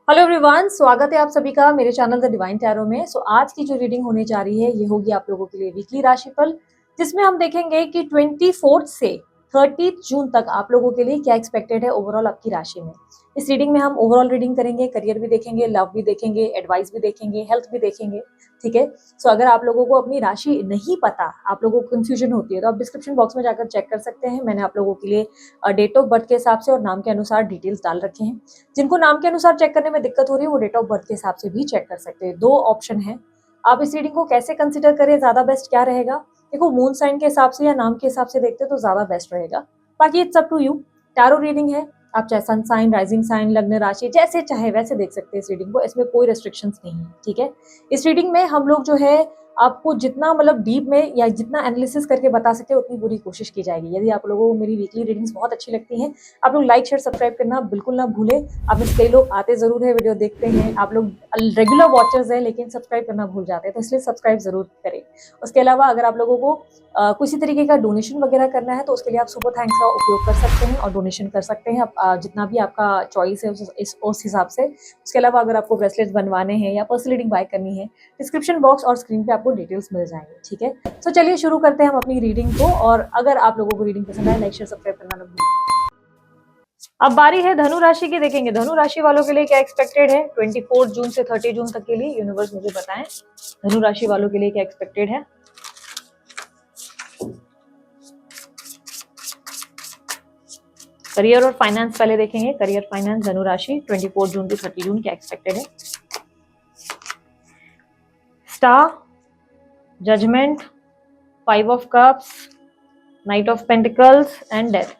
Hello everyone, स्वागत है आप सभी का मेरे चैनल द डिवाइन टैरो में। आज की जो रीडिंग होने जा रही है ये होगी आप लोगों के लिए वीकली राशिफल, जिसमें हम देखेंगे कि 24 से 30 जून तक आप लोगों के लिए क्या एक्सपेक्टेड है ओवरऑल आपकी राशि में। इस रीडिंग में हम ओवरऑल रीडिंग करेंगे, करियर भी देखेंगे, लव भी देखेंगे, एडवाइस भी देखेंगे, हेल्थ भी देखेंगे। ठीक है। अगर आप लोगों को अपनी राशि नहीं पता, आप लोगों को कंफ्यूजन होती है, तो आप डिस्क्रिप्शन बॉक्स में जाकर चेक कर सकते हैं। मैंने आप लोगों के लिए डेट ऑफ बर्थ के हिसाब से और नाम के अनुसार डिटेल्स डाल रखे हैं। जिनको नाम के अनुसार चेक करने में दिक्कत हो रही है वो डेट ऑफ बर्थ के हिसाब से भी चेक कर सकते हैं। 2 ऑप्शन है। आप इस रीडिंग को कैसे कंसिडर करें, ज्यादा बेस्ट क्या रहेगा? देखो, मून साइन के हिसाब से या नाम के हिसाब से देखते तो ज्यादा बेस्ट रहेगा। बाकी it's up to you. Tarot reading है, आप चाहे सन साइन, राइजिंग साइन, लग्न राशि जैसे चाहे वैसे देख सकते हैं इस रीडिंग को। इसमें कोई रेस्ट्रिक्शंस नहीं है। ठीक है। इस रीडिंग में हम लोग जो है आपको जितना मतलब डीप में या जितना एनालिसिस करके बता सकते हैं उतनी पूरी कोशिश की जाएगी। यदि आप लोगों को मेरी वीकली रीडिंग्स बहुत अच्छी लगती हैं, आप लोग लाइक शेयर सब्सक्राइब करना बिल्कुल ना भूलें। आप में कई लोग आते जरूर है, वीडियो देखते हैं, आप लोग रेगुलर वॉचर्स हैं लेकिन सब्सक्राइब करना भूल जाते हैं, तो इसलिए सब्सक्राइब जरूर करें। उसके अलावा अगर आप लोगों को किसी तरीके का डोनेशन वगैरह करना है तो उसके लिए आप सुपर थैंक्स का उपयोग कर सकते हैं और डोनेशन कर सकते हैं। जितना भी आपका चॉइस है उस हिसाब से। उसके अलावा अगर आपको ब्रेसलेट्स बनवाने हैं या पर्सनल रीडिंग बाय करनी है, डिस्क्रिप्शन बॉक्स और स्क्रीन पे आपको डिटेल्स मिल जाएंगे। ठीक है। तो चलिए शुरू करते हैं हम अपनी रीडिंग को। और अगर आप लोगों को रीडिंग पसंद आए, लाइक शेयर सब्सक्राइब करना ना भूलें। अब बारी है धनु राशि की। देखेंगे धनु राशि वालों के लिए क्या एक्सपेक्टेड है 24 जून से 30 जून तक के लिए। यूनिवर्स मुझे बताएं धनु राशि वालों के लिए क्या एक्सपेक्टेड है। करियर और फाइनेंस पहले देखेंगे। करियर फाइनेंस धनु राशि 24 जून से 30 जून क्या एक्सपेक्टेड है। Star, judgment, 5 of cups, knight of pentacles and death.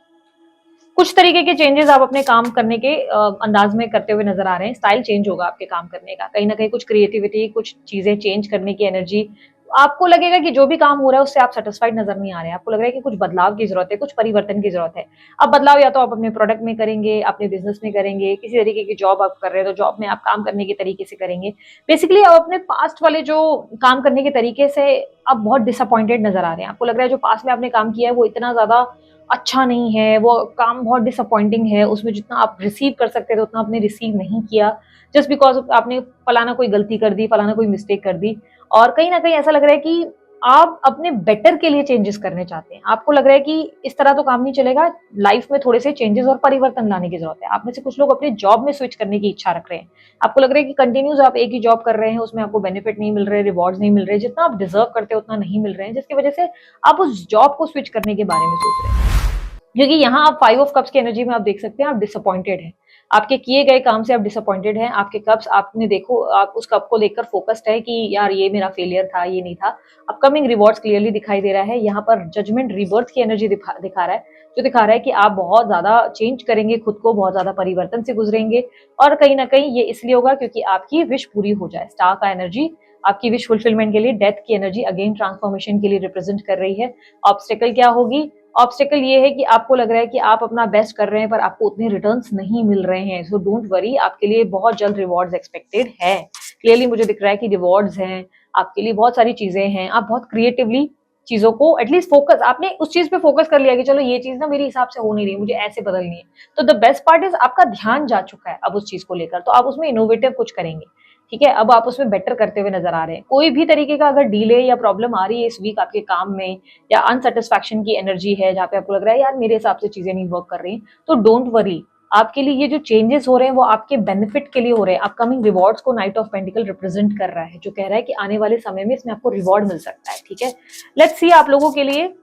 कुछ तरीके के चेंजेस आप अपने काम करने के अंदाज में करते हुए नजर आ रहे हैं। स्टाइल चेंज होगा आपके काम करने का, कहीं ना कहीं कुछ क्रिएटिविटी, कुछ चीजें चेंज करने की एनर्जी। आपको लगेगा कि जो भी काम हो रहा है उससे आप सेटिस्फाइड नजर नहीं आ रहे हैं। आपको लग रहा है कि कुछ बदलाव की जरूरत है, कुछ परिवर्तन की जरूरत है। अब बदलाव या तो आप अपने प्रोडक्ट में करेंगे, अपने बिजनेस में करेंगे, किसी तरीके की जॉब आप कर रहे हैं तो जॉब में आप काम करने के तरीके से करेंगे। बेसिकली आप अपने पास्ट वाले जो काम करने के तरीके से आप बहुत डिसअपॉइंटेड नजर आ रहे हैं। आपको लग रहा है जो पास्ट में आपने काम किया है वो इतना ज्यादा अच्छा नहीं है, वो काम बहुत डिसअपॉइंटिंग है, उसमें जितना आप रिसीव कर सकते थे उतना आपने रिसीव नहीं किया, जस्ट बिकॉज आपने फलाना कोई गलती कर दी, फलाना कोई मिस्टेक कर दी। और कहीं ना कहीं ऐसा लग रहा है कि आप अपने बेटर के लिए चेंजेस करने चाहते हैं। आपको लग रहा है कि इस तरह तो काम नहीं चलेगा, लाइफ में थोड़े से चेंजेस और परिवर्तन लाने की जरूरत है। आप में से कुछ लोग अपने जॉब में स्विच करने की इच्छा रख रहे हैं। आपको लग रहा है कि कंटिन्यूस आप एक ही जॉब कर रहे हैं, उसमें आपको बेनिफिट नहीं मिल रहे, रिवॉर्ड्स नहीं मिल रहे, जितना आप डिजर्व करते हैं उतना नहीं मिल रहे हैं, जिसकी वजह से आप उस जॉब को स्विच करने के बारे में सोच रहे हैं। क्योंकि यहाँ आप 5 ऑफ कप्स की एनर्जी में आप देख सकते हैं आप डिसअपॉइंटेड हैं। आपके किए गए काम से आप डिसअपॉइंटेड हैं। आपके कप्स आपने देखो, आप उस कप को लेकर फोकस्ड है कि यार ये मेरा फेलियर था, ये नहीं था। अपकमिंग रिवॉर्ड्स क्लियरली दिखाई दे रहा है। यहाँ पर जजमेंट रिबर्थ की एनर्जी दिखा रहा है, जो दिखा रहा है कि आप बहुत ज्यादा चेंज करेंगे खुद को, बहुत ज्यादा परिवर्तन से गुजरेंगे। और कहीं ना कहीं ये इसलिए होगा क्योंकि आपकी विश पूरी हो जाए। स्टार का एनर्जी आपकी विश फुलफिलमेंट के लिए, डेथ की एनर्जी अगेन ट्रांसफॉर्मेशन के लिए रिप्रेजेंट कर रही है। ऑब्स्टेकल क्या होगी? ऑब्स्टेकल ये है कि आपको लग रहा है कि आप अपना बेस्ट कर रहे हैं पर आपको उतने रिटर्न्स नहीं मिल रहे हैं। सो डोंट वरी, आपके लिए बहुत जल्द रिवॉर्ड्स एक्सपेक्टेड है। क्लियरली मुझे दिख रहा है कि रिवॉर्ड्स हैं आपके लिए, बहुत सारी चीजें हैं। आप बहुत क्रिएटिवली चीजों को एटलीस्ट फोकस, आपने उस चीज पे फोकस कर लिया कि चलो ये चीज ना मेरे हिसाब से हो नहीं रही, मुझे ऐसे बदलनी है। तो द बेस्ट पार्ट इज आपका ध्यान जा चुका है अब उस चीज को लेकर, तो आप उसमें इनोवेटिव कुछ करेंगे। ठीक है। अब आप उसमें बेटर करते हुए नजर आ रहे हैं। कोई भी तरीके का अगर डिले या प्रॉब्लम आ रही है इस वीक आपके काम में, या अनसेटिस्फैक्शन की एनर्जी है जहाँ पे आपको लग रहा है यार मेरे हिसाब से चीजें नहीं वर्क कर रही, तो डोंट वरी। आपके लिए ये जो चेंजेस हो रहे हैं वो आपके बेनिफिट के लिए हो रहे हैं। अपकमिंग रिवॉर्ड्स को नाइट ऑफ पेंटिकल रिप्रेजेंट कर रहा है, जो कह रहा है कि आने वाले समय में इसमें आपको रिवॉर्ड मिल सकता है। ठीक है। लेट्स सी आप लोगों के लिए,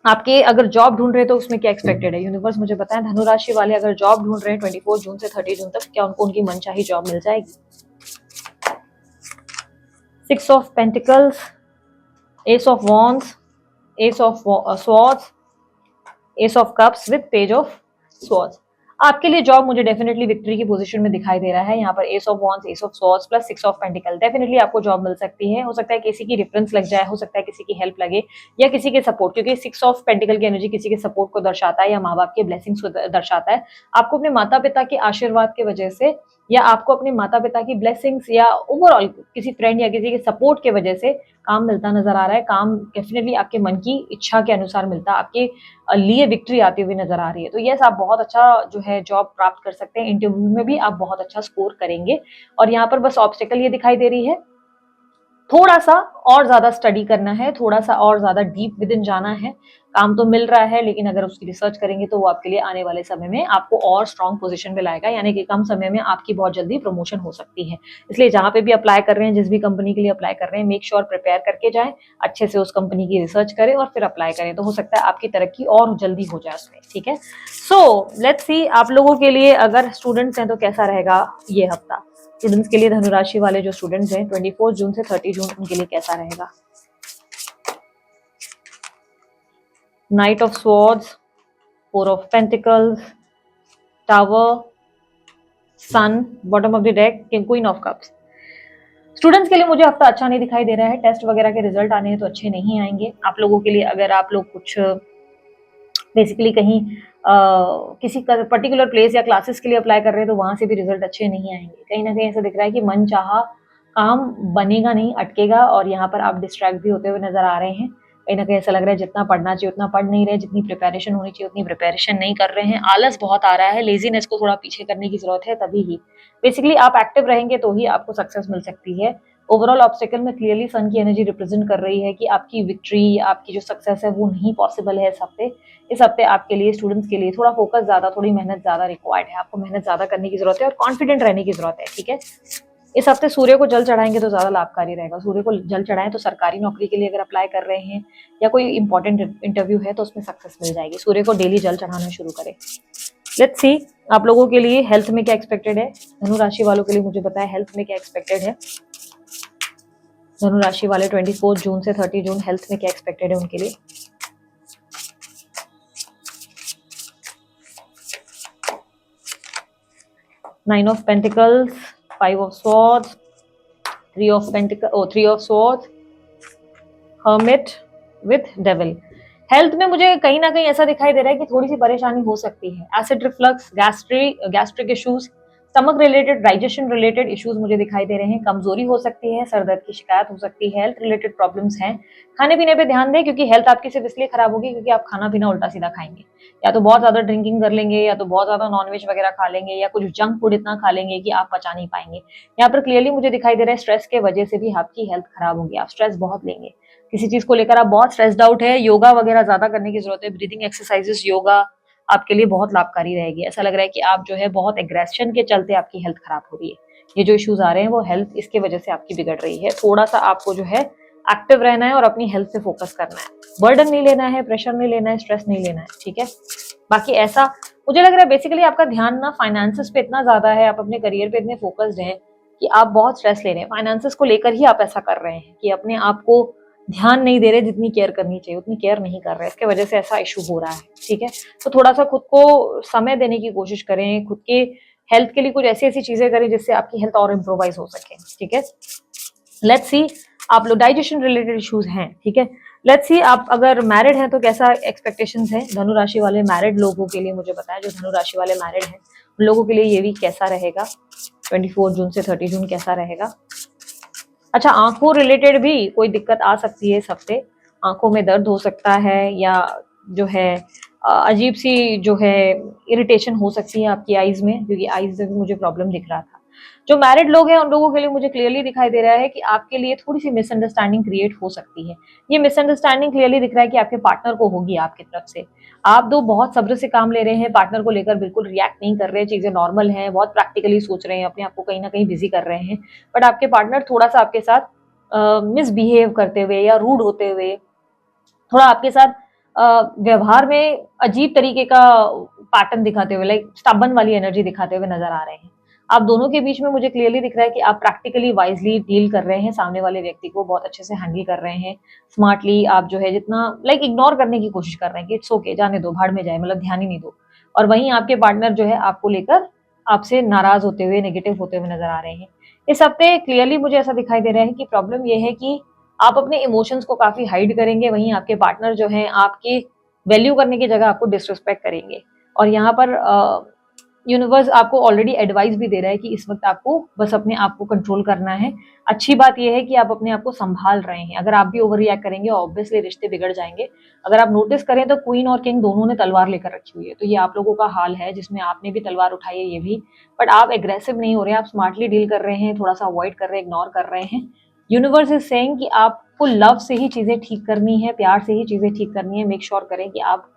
आपके अगर जॉब ढूंढ रहे हैं तो उसमें क्या एक्सपेक्टेड है। यूनिवर्स मुझे बताएं धनु राशि वाले अगर जॉब ढूंढ रहे हैं 24 जून से 30 जून तक, क्या उनको उनकी मनचाही जॉब मिल जाएगी। 6 of pentacles, S of wands, S of swords, S of cups with page of swords. आपके लिए जॉब मुझे डेफिनेटली विक्ट्री की पोजीशन में दिखाई दे रहा है। यहाँ पर S of wands, S of swords plus 6 of pentacle, definitely आपको जॉब मिल सकती है। हो सकता है किसी की रेफरेंस लग जाए, हो सकता है किसी की हेल्प लगे या किसी के सपोर्ट, क्योंकि 6 ऑफ पेंटिकल की एनर्जी किसी के सपोर्ट को दर्शाता है या माँ बाप के ब्लेसिंग्स को दर्शाता है। आपको अपने माता पिता के आशीर्वाद की वजह से या आपको अपने माता पिता की ब्लेसिंग्स या ओवरऑल किसी फ्रेंड या किसी के सपोर्ट के वजह से काम मिलता नजर आ रहा है। काम डेफिनेटली आपके मन की इच्छा के अनुसार मिलता है, आपके लिए विक्ट्री आती हुई नजर आ रही है। तो यस, आप बहुत अच्छा जो है जॉब प्राप्त कर सकते हैं, इंटरव्यू में भी आप बहुत अच्छा स्कोर करेंगे। और यहाँ पर बस ऑब्स्टेकल ये दिखाई दे रही है, थोड़ा सा और ज्यादा स्टडी करना है, थोड़ा सा और ज्यादा डीप विद इन जाना है। काम तो मिल रहा है, लेकिन अगर उसकी रिसर्च करेंगे तो वो आपके लिए आने वाले समय में आपको और स्ट्रॉन्ग पोजीशन में लाएगा, यानी कि कम समय में आपकी बहुत जल्दी प्रमोशन हो सकती है। इसलिए जहां पे भी अप्लाई कर रहे हैं, जिस भी कंपनी के लिए अप्लाई कर रहे हैं, मेक श्योर प्रिपेयर करके जाएं, अच्छे से उस कंपनी की रिसर्च करें और फिर अप्लाई करें, तो हो सकता है आपकी तरक्की और जल्दी हो जाए उसमें। ठीक है, सो लेट्स सी आप लोगों के लिए अगर स्टूडेंट्स हैं तो कैसा रहेगा ये हफ्ता। स्टूडेंट्स के लिए, धनुराशि वाले जो स्टूडेंट्स हैं, 24 जून से 30 जून उनके लिए कैसा रहेगा। Knight of swords, 4 of pentacles, tower, sun, bottom of the deck, queen of cups. Students के लिए मुझे हफ्ता अच्छा नहीं दिखाई दे रहा है। टेस्ट वगैरह के रिजल्ट आने हैं तो अच्छे नहीं आएंगे आप लोगों के लिए। अगर आप लोग कुछ बेसिकली कहीं किसी पर्टिकुलर प्लेस या क्लासेस के लिए अप्लाई कर रहे हैं तो वहां से भी रिजल्ट अच्छे नहीं आएंगे। कहीं ना कहीं ऐसा दिख रहा है कि मन चाहा काम बनेगा नहीं, अटकेगा, और यहाँ पर आप डिस्ट्रैक्ट भी होते हुए नजर आ रहे हैं। कहीं ना कहीं ऐसा लग रहा है जितना पढ़ना चाहिए उतना पढ़ नहीं रहे, जितनी प्रिपरेशन होनी चाहिए उतनी प्रिपरेशन नहीं कर रहे हैं। आलस बहुत आ रहा है, लेजीनेस को थोड़ा पीछे करने की जरूरत है, तभी ही बेसिकली आप एक्टिव रहेंगे तो ही आपको सक्सेस मिल सकती है। ओवरऑल ऑब्स्टेकल में क्लियरली सन की एनर्जी रिप्रेजेंट कर रही है कि आपकी विक्ट्री, आपकी जो सक्सेस है वो नहीं पॉसिबल है इस हफ्ते आपके लिए, स्टूडेंट्स के लिए थोड़ा फोकस ज्यादा, थोड़ी मेहनत ज्यादा रिक्वायर्ड है। आपको मेहनत ज्यादा करने की जरूरत है और कॉन्फिडेंट रहने की जरूरत है। ठीक है, इस हफ्ते सूर्य को जल चढ़ाएंगे तो ज्यादा लाभकारी रहेगा। सूर्य को जल चढ़ाएं तो सरकारी नौकरी के लिए अगर अप्लाई कर रहे हैं या कोई इंपॉर्टेंट इंटरव्यू है तो उसमें सक्सेस मिल जाएगी। सूर्य को डेली जल चढ़ाना शुरू करें। लेट्स सी आप लोगों के लिए हेल्थ में क्या एक्सपेक्टेड है। धनु राशि वालों के लिए मुझे बताया हेल्थ में क्या एक्सपेक्टेड है। धनु राशि वाले 24 जून से 30 जून हेल्थ में क्या एक्सपेक्टेड है उनके लिए। Nine of pentacles, 5 of swords, 3 of swords, hermit with devil. Health में मुझे कहीं ना कहीं ऐसा दिखाई दे रहा है कि थोड़ी सी परेशानी हो सकती है। Acid reflux, gastric issues, stomach related, digestion related issues मुझे दिखाई दे रहे हैं। कमजोरी हो सकती है, सर दर्द की शिकायत हो सकती है, हेल्थ रिलेटेड प्रॉब्लम्स हैं। खाने पीने पे ध्यान दें, क्योंकि हेल्थ आपकी सिर्फ इसलिए खराब होगी क्योंकि आप खाना पीना उल्टा सीधा खाएंगे। या तो बहुत ज्यादा ड्रिंकिंग कर लेंगे, या तो बहुत ज्यादा नॉनवेज वगैरह खा लेंगे, या कुछ जंक फूड इतना खा लेंगे कि आप पचा नहीं पाएंगे। यहाँ पर क्लियरली मुझे दिखाई दे रहा है स्ट्रेस के वजह से भी आपकी हेल्थ खराब होगी। आप स्ट्रेस बहुत लेंगे, किसी चीज को लेकर आप बहुत स्ट्रेस्ड आउट है। योगा वगैरह ज्यादा करने की जरूरत है। ब्रीदिंग एक्सरसाइजेस, योगा आपके लिए बहुत लाभकारी रहेगी। ऐसा लग रहा है कि आप जो है बहुत एग्रेशन के चलते आपकी हेल्थ खराब हो रही है। ये जो इश्यूज आ रहे हैं वो हेल्थ इसके वजह से आपकी बिगड़ रही है। थोड़ा सा आपको जो है एक्टिव रहना है और अपनी हेल्थ पे फोकस करना है। बर्डन नहीं लेना है, प्रेशर नहीं लेना है, स्ट्रेस नहीं लेना है। ठीक है, बाकी ऐसा मुझे लग रहा है बेसिकली आपका ध्यान ना फाइनेंसेस पे इतना ज्यादा है, आप अपने करियर पे इतने फोकस्ड हैं कि आप बहुत स्ट्रेस ले रहे हैं। फाइनेंसेस को लेकर ही आप ऐसा कर रहे हैं कि अपने आप को ध्यान नहीं दे रहे, जितनी केयर करनी चाहिए उतनी केयर नहीं कर रहे, इसके वजह से ऐसा इशू हो रहा है। ठीक है, तो थोड़ा सा खुद को समय देने की कोशिश करें, खुद के हेल्थ के लिए कुछ ऐसी ऐसी चीजें करें जिससे आपकी हेल्थ और इम्प्रोवाइज हो सके। ठीक है, लेट्स सी आप लोग डाइजेशन रिलेटेड इश्यूज हैं। ठीक है, लेट्स सी आप अगर मैरिड हैं तो कैसा एक्सपेक्टेशंस है। धनु राशि वाले मैरिड लोगों के लिए मुझे बताया, जो धनु राशि वाले मैरिड हैं उन लोगों के लिए ये वीक कैसा रहेगा। 24 जून से 30 जून कैसा रहेगा। अच्छा, आंखों रिलेटेड भी कोई दिक्कत आ सकती है इस हफ्ते। आंखों में दर्द हो सकता है, या जो है अजीब सी जो है इरिटेशन हो सकती है आपकी आईज में, क्योंकि आईज में भी मुझे प्रॉब्लम दिख रहा था। जो मैरिड लोग हैं उन लोगों के लिए मुझे क्लियरली दिखाई दे रहा है कि आपके लिए थोड़ी सी मिसअंडरस्टैंडिंग क्रिएट हो सकती है। ये मिसअंडरस्टैंडिंग क्लियरली दिख रहा है कि आपके पार्टनर को होगी आपकी तरफ से। आप दो बहुत सब्र से काम ले रहे हैं, पार्टनर को लेकर बिल्कुल रिएक्ट नहीं कर रहे, चीजें नॉर्मल हैं, बहुत प्रैक्टिकली सोच रहे हैं, अपने आप को कहीं ना कहीं बिजी कर रहे हैं। बट आपके पार्टनर थोड़ा सा आपके साथ मिसबिहेव करते हुए या रूड होते हुए, थोड़ा आपके साथ व्यवहार में अजीब तरीके का पैटर्न दिखाते हुए, लाइक स्टबन वाली एनर्जी दिखाते हुए नजर आ रहे हैं। आप दोनों के बीच में मुझे क्लियरली दिख रहा है कि आप प्रैक्टिकली वाइजली डील कर रहे हैं, सामने वाले व्यक्ति को बहुत अच्छे से हैंडल कर रहे हैं। स्मार्टली आप जो है जितना लाइक इग्नोर करने की कोशिश कर रहे हैं कि इट्स ओके, जाने दो, भाड़ में जाए, मतलब ध्यान ही नहीं दो। और वहीं आपके पार्टनर जो है आपको लेकर आपसे नाराज होते हुए, नेगेटिव होते हुए नजर आ रहे हैं। इस हफ्ते क्लियरली मुझे ऐसा दिखाई दे रहा है कि प्रॉब्लम यह है कि आप अपने इमोशंस को काफी हाइड करेंगे, वहीं आपके पार्टनर जो है आपकी वैल्यू करने की जगह आपको डिसरिस्पेक्ट करेंगे। और यहाँ पर यूनिवर्स आपको ऑलरेडी एडवाइस भी दे रहा है कि इस वक्त आपको बस अपने आप को कंट्रोल करना है। अच्छी बात यह है कि आप अपने आप को संभाल रहे हैं। अगर आप भी ओवर रिएक्ट करेंगे ऑब्वियसली रिश्ते बिगड़ जाएंगे। अगर आप नोटिस करें तो क्वीन और किंग दोनों ने तलवार लेकर रखी हुई है, तो ये आप लोगों का हाल है जिसमें आपने भी तलवार उठाई है, ये भी। बट आप एग्रेसिव नहीं हो रहे हैं, आप स्मार्टली डील कर रहे हैं, थोड़ा सा अवॉइड कर रहे हैं, इग्नोर कर रहे हैं। यूनिवर्स इज सेइंग कि आपको लव से ही चीजें ठीक करनी है, प्यार से ही चीजें ठीक करनी है। मेक श्योर करें कि आप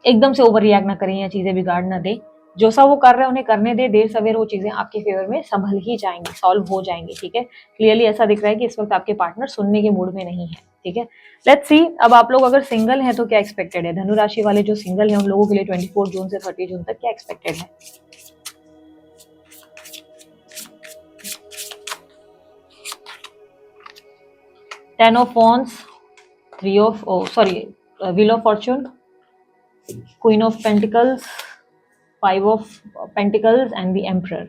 एकदम से ओवर रिएक्ट ना करें या चीजें बिगाड़ ना दें। जो सा वो कर रहे हैं उन्हें करने दे, देर सवेर वो चीजें आपके फेवर में संभल ही जाएंगी, सॉल्व हो जाएंगी। ठीक है, क्लियरली ऐसा दिख रहा है कि इस वक्त आपके पार्टनर सुनने के मूड में नहीं है। ठीक है, लेट्स सी अब आप लोग अगर सिंगल हैं तो क्या एक्सपेक्टेड है। धनु राशि वाले जो सिंगल हैं उन लोगों के लिए 24 जून से 30 जून तक क्या एक्सपेक्टेड है। Ten of wands, three of wheel of Fortune, queen of pentacles, five of pentacles and the emperor.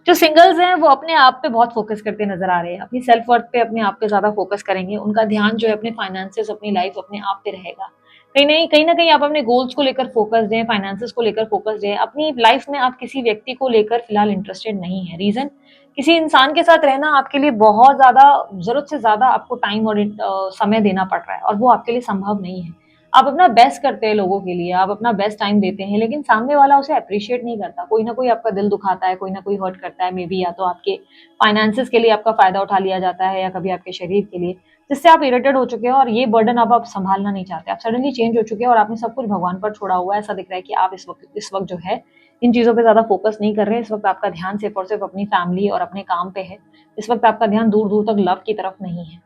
जो सिंगल्स हैं वो अपने आप पे बहुत फोकस करते नजर आ रहे हैं, अपनी सेल्फ वर्थ पे, अपने आप पे ज्यादा फोकस करेंगे। उनका ध्यान जो है अपने फाइनेंसेस, अपनी लाइफ, अपने आप पे रहेगा। कहीं ना कहीं आप अपने गोल्स को लेकर फोकस दें, फाइनेंसेस को लेकर फोकस दें। अपनी लाइफ में आप किसी व्यक्ति को लेकर फिलहाल इंटरेस्टेड नहीं है। रीजन, किसी इंसान के साथ रहना आपके लिए बहुत ज्यादा, जरूरत से ज्यादा आपको टाइम और समय देना पड़ रहा है और वो आपके लिए संभव नहीं है। आप अपना बेस्ट करते हैं लोगों के लिए, आप अपना बेस्ट टाइम देते हैं, लेकिन सामने वाला उसे अप्रिशिएट नहीं करता। कोई ना कोई आपका दिल दुखाता है, कोई ना कोई हर्ट करता है। मे बी या तो आपके फाइनेंसेस के लिए आपका फायदा उठा लिया जाता है या कभी आपके शरीर के लिए, जिससे आप इरिटेट हो चुके हैं और ये बर्डन अब आप संभालना नहीं चाहते। आप सडनली चेंज हो चुके हैं और आपने सब कुछ भगवान पर छोड़ा हुआ है। ऐसा दिख रहा है कि आप इस वक्त जो है इन चीजों पे ज्यादा फोकस नहीं कर रहे हैं। इस वक्त आपका ध्यान सिर्फ और सिर्फ अपनी फैमिली और अपने काम पे है। इस वक्त आपका ध्यान दूर दूर तक लव की तरफ नहीं है।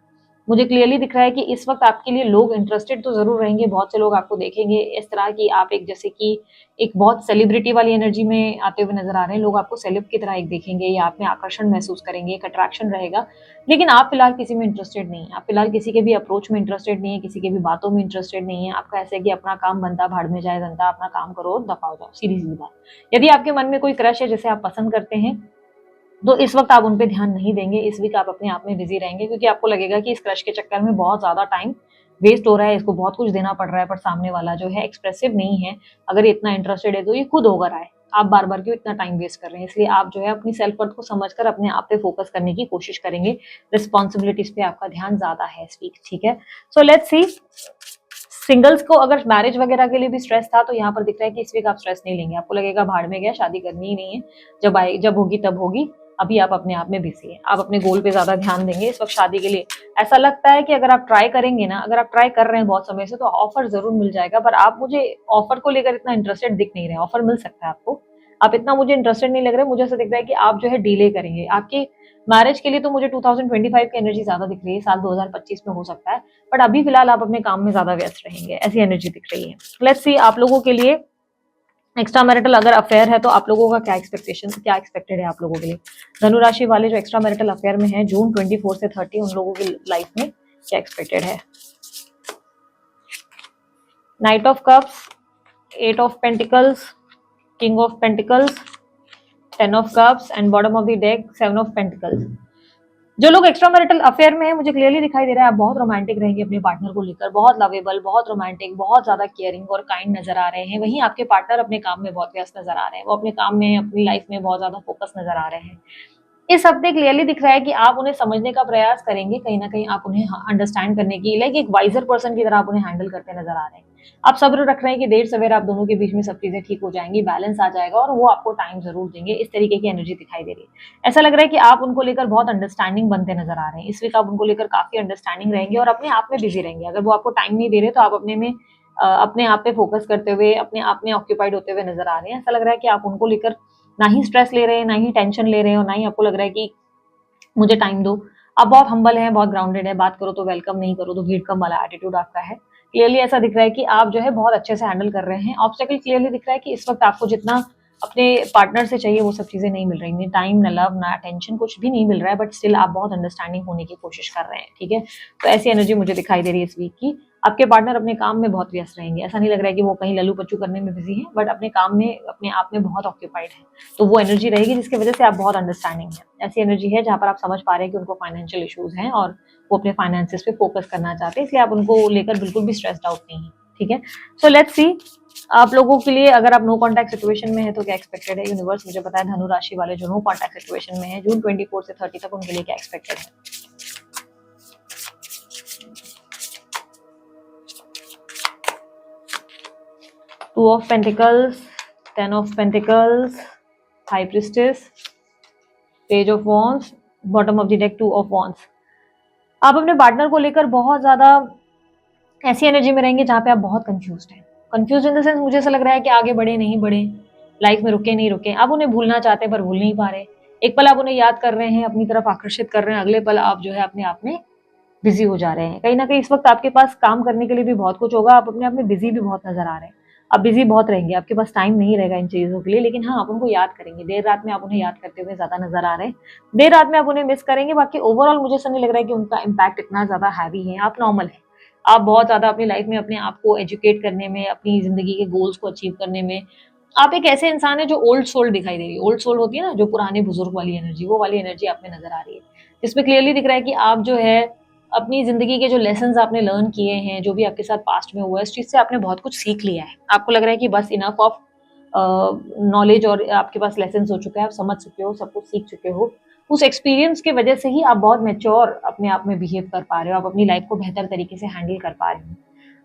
मुझे क्लियरली दिख रहा है कि इस वक्त आपके लिए लोग इंटरेस्टेड तो जरूर रहेंगे। बहुत से लोग आपको देखेंगे इस तरह की, आप एक जैसे कि एक बहुत सेलिब्रिटी वाली एनर्जी में आते हुए नजर आ रहे हैं। लोग आपको सेलिब की तरह एक देखेंगे या आप में आकर्षण महसूस करेंगे, एक अट्रैक्शन रहेगा। लेकिन आप फिलहाल किसी में इंटरेस्टेड नहीं है, आप फिलहाल किसी के भी अप्रोच में इंटरेस्टेड नहीं है, किसी के भी बातों में इंटरेस्टेड नहीं है। आपका ऐसे कि अपना काम बनता, भाड़ में जाए जनता, अपना काम करो और दफा हो जाओ, सीधी सी बात। यदि आपके मन में कोई क्रश है जिसे आप पसंद करते हैं तो इस वक्त आप उन पे ध्यान नहीं देंगे। इस वीक आप अपने आप में बिजी रहेंगे, क्योंकि आपको लगेगा कि इस क्रश के चक्कर में बहुत ज्यादा टाइम वेस्ट हो रहा है, इसको बहुत कुछ देना पड़ रहा है, पर सामने वाला जो है एक्सप्रेसिव नहीं है। अगर ये इतना इंटरेस्टेड है तो ये खुद होकर आए, आप बार बार क्यों इतना टाइम वेस्ट कर रहे हैं। इसलिए आप जो है अपनी सेल्फ वर्थ को समझकर अपने आप पे फोकस करने की कोशिश करेंगे। रिस्पॉन्सिबिलिटीज पे आपका ध्यान ज्यादा है इस वीक। ठीक है, सो लेट्स सी सिंगल्स को अगर मैरिज वगैरह के लिए भी स्ट्रेस था तो यहाँ पर दिख रहा है कि इस वीक आप स्ट्रेस नहीं लेंगे। आपको लगेगा भाड़ में गया, शादी करनी ही नहीं है, जब होगी तब होगी। अभी आप अपने आप में बिजी हैं, आप अपने गोल पे ज्यादा ध्यान देंगे इस वक्त शादी के लिए। ऐसा लगता है कि अगर आप ट्राई करेंगे ना, अगर आप ट्राई कर रहे हैं बहुत समय से, तो ऑफर जरूर मिल जाएगा। पर आप मुझे ऑफर को लेकर इतना इंटरेस्टेड दिख नहीं रहे। ऑफर मिल सकता है आपको, आप इतना मुझे इंटरेस्टेड नहीं लग रहे। मुझे ऐसा दिख रहा है कि आप जो है डिले करेंगे। आपके मैरिज के लिए तो मुझे 2025 की एनर्जी ज्यादा दिख रही है, साल 2025 में हो सकता है, बट अभी फिलहाल आप अपने काम में ज्यादा व्यस्त रहेंगे, ऐसी एनर्जी दिख रही है। लेट्स सी आप लोगों के लिए एक्स्ट्रा मैरिटल अगर अफेयर है तो आप लोगों का क्या एक्सपेक्टेड है आप लोगों के लिए। धनु राशि वाले जो एक्स्ट्रा मैरिटल अफेयर में है जून 24 से 30, उन लोगों की लाइफ में क्या एक्सपेक्टेड है। Knight of cups, eight of pentacles, king of pentacles, 10 of cups and bottom of the deck 7 of pentacles. जो लोग एक्स्ट्रा मैरिटल अफेयर में है, मुझे क्लियरली दिखाई दे रहा है आप बहुत रोमांटिक रहेंगे अपने पार्टनर को लेकर, बहुत लवेबल, बहुत रोमांटिक, बहुत ज्यादा केयरिंग और काइंड नजर आ रहे हैं। वहीं आपके पार्टनर अपने काम में बहुत व्यस्त नजर आ रहे हैं, वो अपने काम में, अपनी लाइफ में बहुत ज्यादा फोकस नजर आ रहे हैं। इस हफ्ते क्लियरली दिख रहा है कि आप उन्हें समझने का प्रयास करेंगे, कहीं ना कहीं आप उन्हें अंडरस्टैंड करने की, लाइक एक वाइजर पर्सन की तरह आप उन्हें हैंडल करते नजर आ रहे हैं। आप सब्र रख रहे हैं कि देर सवेर आप दोनों के बीच में सब चीजें ठीक हो जाएंगी, बैलेंस आ जाएगा और वो आपको टाइम जरूर देंगे। इस तरीके की एनर्जी दिखाई दे रही है। ऐसा लग रहा है कि आप उनको लेकर बहुत अंडरस्टैंडिंग बनते नजर आ रहे हैं। इस वीक आप उनको लेकर काफी अंडरस्टैंडिंग रहेंगे और अपने आप में बिजी रहेंगे। अगर वो आपको टाइम नहीं दे रहे तो आप अपने आप पे फोकस करते हुए, अपने आप में ऑक्यूपाइड होते हुए नजर आ रहे हैं। ऐसा लग रहा है कि आप उनको लेकर ना ही स्ट्रेस ले रहे हैं, ना ही टेंशन ले रहे हैं और ना ही आपको लग रहा है कि मुझे टाइम दो। आप बहुत हम्बल हैं, बहुत ग्राउंडेड है, बात करो तो वेलकम, नहीं करो तो भीड़ कम वाला एटीट्यूड आपका है। क्लियरली ऐसा दिख रहा है कि आप जो है बहुत अच्छे से हैंडल कर रहे हैं। ऑब्स्टेकल क्लियरली दिख रहा है कि इस वक्त आपको जितना अपने पार्टनर से चाहिए वो सब चीजें नहीं मिल रही, नहीं टाइम, ना लव, ना अटेंशन, कुछ भी नहीं मिल रहा है, बट स्टिल आप बहुत अंडरस्टैंडिंग होने की कोशिश कर रहे हैं। ठीक है, तो ऐसी एनर्जी मुझे दिखाई दे रही है इस वीक की। आपके पार्टनर अपने काम में बहुत व्यस्त रहेंगे। ऐसा नहीं लग रहा है कि वो कहीं लल्लू पच्चू करने में बिजी हैं, बट अपने काम में, अपने आप में बहुत ऑक्यूपाइड है। तो वो एनर्जी रहेगी जिसकी वजह से आप बहुत अंडरस्टैंडिंग है। ऐसी एनर्जी है जहां पर आप समझ पा रहे हैं कि उनको फाइनेंशियल इश्यूज हैं और वो अपने फाइनेंसेस पे फोकस करना चाहते हैं, इसलिए आप उनको लेकर बिल्कुल भी स्ट्रेस्ड आउट नहीं है। ठीक है। सो लेट्स सी आप लोगों के लिए, अगर आप नो कॉन्टैक्ट सिचुएशन में है तो क्या एक्सपेक्टेड है। यूनिवर्स मुझे पता है धनु राशि वाले जो नो कॉन्टैक्ट सिचुएशन में है जून 24 से 30 तक उनके लिए क्या एक्सपेक्टेड है। Two of pentacles, 10 of pentacles, high priestess, page of wands, bottom of the deck 2 of wands. आप अपने पार्टनर को लेकर बहुत ज्यादा ऐसी एनर्जी में रहेंगे जहां पे आप बहुत कंफ्यूज्ड हैं। कंफ्यूज इन द सेंस मुझे ऐसा लग रहा है कि आगे बढ़े नहीं बढ़े, लाइफ में रुके नहीं रुके। आप उन्हें भूलना चाहते हैं पर भूल नहीं पा रहे। एक पल आप उन्हें याद कर रहे हैं, अपनी तरफ आकर्षित कर रहे हैं, अगले पल आप जो है अपने आप में बिजी हो जा रहे हैं। कहीं ना कहीं इस वक्त आपके पास काम करने के लिए भी बहुत कुछ होगा, आप अपने आप में बिजी भी बहुत नजर आ रहे हैं। आप बिजी बहुत रहेंगे, आपके पास टाइम नहीं रहेगा इन चीजों के लिए, लेकिन हाँ आप उनको याद करेंगे। देर रात में आप उन्हें याद करते हुए ज्यादा नजर आ रहे हैं, देर रात में आप उन्हें मिस करेंगे। बाकी ओवरऑल मुझे ऐसा नहीं लग रहा है कि उनका इम्पैक्ट इतना ज्यादा हैवी है। आप नॉर्मल है, आप बहुत ज्यादा अपनी लाइफ में अपने आप को एजुकेट करने में, अपनी जिंदगी के गोल्स को अचीव करने में आप एक ऐसे इंसान है जो ओल्ड सोल दिखाई दे रही है। ओल्ड सोल होती है ना, जो पुराने बुजुर्ग वाली एनर्जी, वो वाली एनर्जी आप में नजर आ रही है, जिसमें क्लियरली दिख रहा है कि आप जो है अपनी जिंदगी के जो लेसन्स आपने लर्न किए हैं, जो भी आपके साथ पास्ट में हुआ है, इस चीज से आपने बहुत कुछ सीख लिया है। आपको लग रहा है कि बस इनफ ऑफ नॉलेज और आपके पास लेसन्स हो चुके हैं, आप समझ चुके हो, सब कुछ सीख चुके हो। उस एक्सपीरियंस की वजह से ही आप बहुत मैच्योर अपने आप में बिहेव कर पा रहे हो, आप अपनी लाइफ को बेहतर तरीके से हैंडल कर पा रहे हो।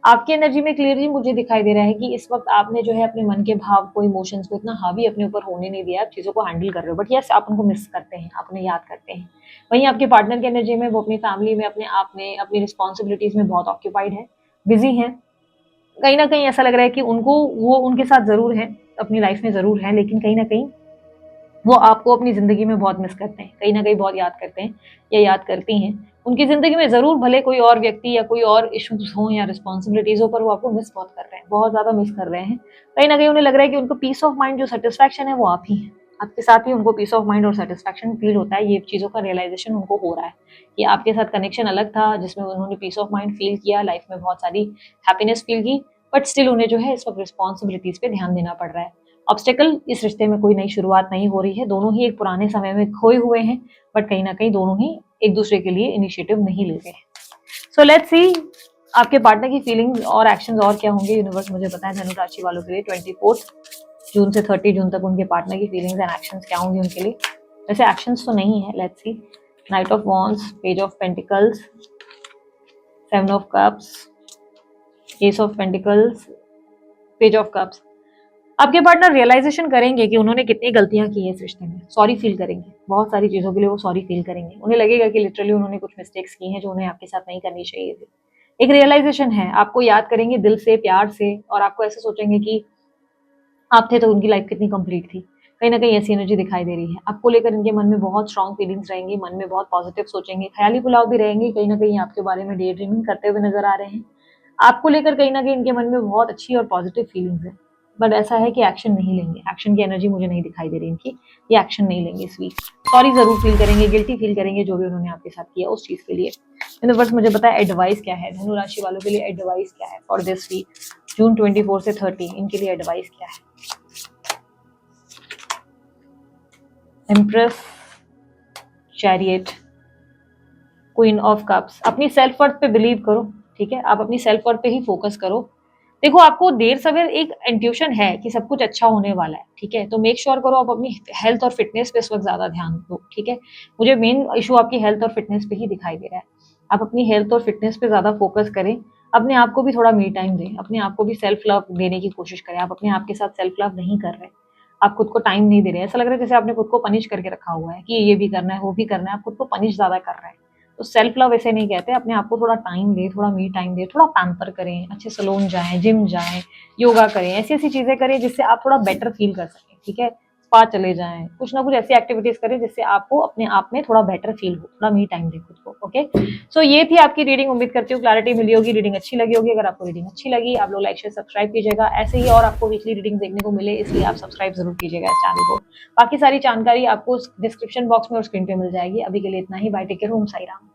आपकी एनर्जी में क्लियरली मुझे दिखाई दे रहा है कि इस वक्त आपने जो है अपने मन के भाव को, इमोशंस को इतना हावी अपने ऊपर होने नहीं दिया, आप चीजों को हैंडल कर रहे हो। बट यस, आप उनको मिस करते हैं, आप उन्हें याद करते हैं। वहीं आपके पार्टनर की एनर्जी में वो अपनी फैमिली में, अपने आप में, अपनी रिस्पॉन्सिबिलिटीज में बहुत ऑक्यूपाइड है, बिजी है। कहीं ना कहीं ऐसा लग रहा है कि उनको, वो उनके साथ जरूर है, अपनी लाइफ में जरूर है, लेकिन कहीं ना कहीं वो आपको अपनी जिंदगी में बहुत मिस करते हैं, कहीं ना कहीं बहुत याद करते हैं या याद करती हैं। उनकी जिंदगी में जरूर भले कोई और व्यक्ति या कोई और इश्यूज हो या रिस्पॉन्सिबिलिटीज हो, पर वो आपको मिस बहुत कर रहे हैं, बहुत ज्यादा मिस कर रहे हैं। कहीं ना कहीं उन्हें लग रहा है कि उनको पीस ऑफ माइंड, जो सेटिस्फैक्शन है, वो आप ही है। आपके साथ ही उनको पीस ऑफ माइंड और सेटिस्फैक्शन फील होता है। ये चीजों का रियलाइजेशन उनको हो रहा है कि आपके साथ कनेक्शन अलग था, जिसमें उन्होंने पीस ऑफ माइंड फील किया, लाइफ में बहुत सारी हैप्पीनेस फील की, बट स्टिल उन्हें जो है इस वक्त रिस्पॉन्सिबिलिटीज पे ध्यान देना पड़ रहा है। ऑब्स्टेकल, इस रिश्ते में कोई नई शुरुआत नहीं हो रही है। दोनों ही एक पुराने समय में खोए हुए हैं, बट कहीं ना कहीं दोनों ही एक दूसरे के लिए इनिशिएटिव नहीं ले रहे हैं। सो लेट्स सी आपके पार्टनर की फीलिंग्स और एक्शंस और क्या होंगे। यूनिवर्स मुझे पता है धनु राशि वालों के लिए 24 जून से 30 जून तक उनके पार्टनर की फीलिंग्स एंड एक्शंस क्या होंगे उनके लिए। वैसे एक्शंस तो नहीं है, let's see. Night of wands, page of pentacles, 7 of cups, S of pentacles, page of cups. आपके पार्टनर रियलाइजेशन करेंगे कि उन्होंने कितनी गलतियां की है इस रिश्ते में, सॉरी फील करेंगे, बहुत सारी चीजों के लिए वो सॉरी फील करेंगे। उन्हें लगेगा कि लिटरली उन्होंने कुछ मिस्टेक्स की हैं जो उन्हें आपके साथ नहीं करनी चाहिए थी। एक रियलाइजेशन है, आपको याद करेंगे दिल से, प्यार से, और आपको ऐसे सोचेंगे कि आप थे तो उनकी लाइफ कितनी कंप्लीट थी। कहीं ना कहीं ऐसी एनर्जी दिखाई दे रही है। आपको लेकर इनके मन में बहुत स्ट्रॉन्ग फीलिंग्स रहेंगी, मन में बहुत पॉजिटिव सोचेंगे, ख्याली पुलाव भी रहेंगे, कहीं ना कहीं आपके बारे में डे ड्रीमिंग करते हुए नजर आ रहे हैं। आपको लेकर कहीं ना कहीं इनके मन में बहुत अच्छी और पॉजिटिव फीलिंग्स है, बट ऐसा है कि एक्शन नहीं लेंगे। एक्शन की एनर्जी मुझे नहीं दिखाई दे रही इनकी, ये एक्शन नहीं लेंगे इस वीक। सॉरी जरूर फील करेंगे, गिल्टी फील करेंगे जो भी उन्होंने आपके साथ किया उस चीज के लिए। यूनिवर्स मुझे पता है एडवाइस क्या है, धनु राशि वालों के लिए एडवाइस क्या है फॉर दिस वीक जून 24 से 30, इनके लिए एडवाइस क्या है। Empress, chariot, queen of cups. अपनी सेल्फ वर्थ पे बिलीव करो, ठीक है, आप अपनी सेल्फ वर्थ पे ही फोकस करो। देखो आपको देर सवेर एक इंट्यूशन है कि सब कुछ अच्छा होने वाला है, ठीक है, तो मेक श्योर करो आप अपनी हेल्थ और फिटनेस पे इस वक्त ज्यादा ध्यान दो, ठीक है। मुझे मेन इशू आपकी हेल्थ और फिटनेस पे ही दिखाई दे रहा है। आप अपनी हेल्थ और फिटनेस पे ज्यादा फोकस करें, अपने आप को भी थोड़ा मी टाइम दें, अपने आप को भी सेल्फ लव देने की कोशिश करें। आप अपने आप के साथ सेल्फ लव नहीं कर रहे, आप खुद को टाइम नहीं दे रहे। ऐसा लग रहा है जैसे आपने खुद को पनिश करके रखा हुआ है कि ये भी करना है, वो भी करना है, आप खुद को पनिश ज्यादा कर रहे हैं। तो सेल्फ लव ऐसे नहीं कहते, अपने आप को थोड़ा टाइम दे, थोड़ा मी टाइम दे, थोड़ा पैम्पर करें, अच्छे सैलून जाएं, जिम जाएं, योगा करें, ऐसी ऐसी चीजें करें जिससे आप थोड़ा बेटर फील कर सकें, ठीक है। स्पा चले जाएं, कुछ ना कुछ ऐसी एक्टिविटीज करें जिससे आपको अपने आप में थोड़ा बेटर फील हो, थोड़ा मी टाइम दे खुद को, ओके। सो ये थी आपकी रीडिंग, उम्मीद करती हूँ क्लैरिटी मिली होगी, रीडिंग अच्छी लगी होगी। अगर आपको रीडिंग अच्छी लगी, आप लोग लाइक शेयर सब्सक्राइब कीजिएगा, ऐसे ही और आपको वीकली रीडिंग देखने को मिले, इसलिए आप सब्सक्राइब जरूर कीजिएगा इस चैनल को। बाकी सारी जानकारी आपको डिस्क्रिप्शन बॉक्स में और स्क्रीन पे मिल जाएगी। अभी के लिए इतना ही, बाय, टेक केयर, ओम साई राम।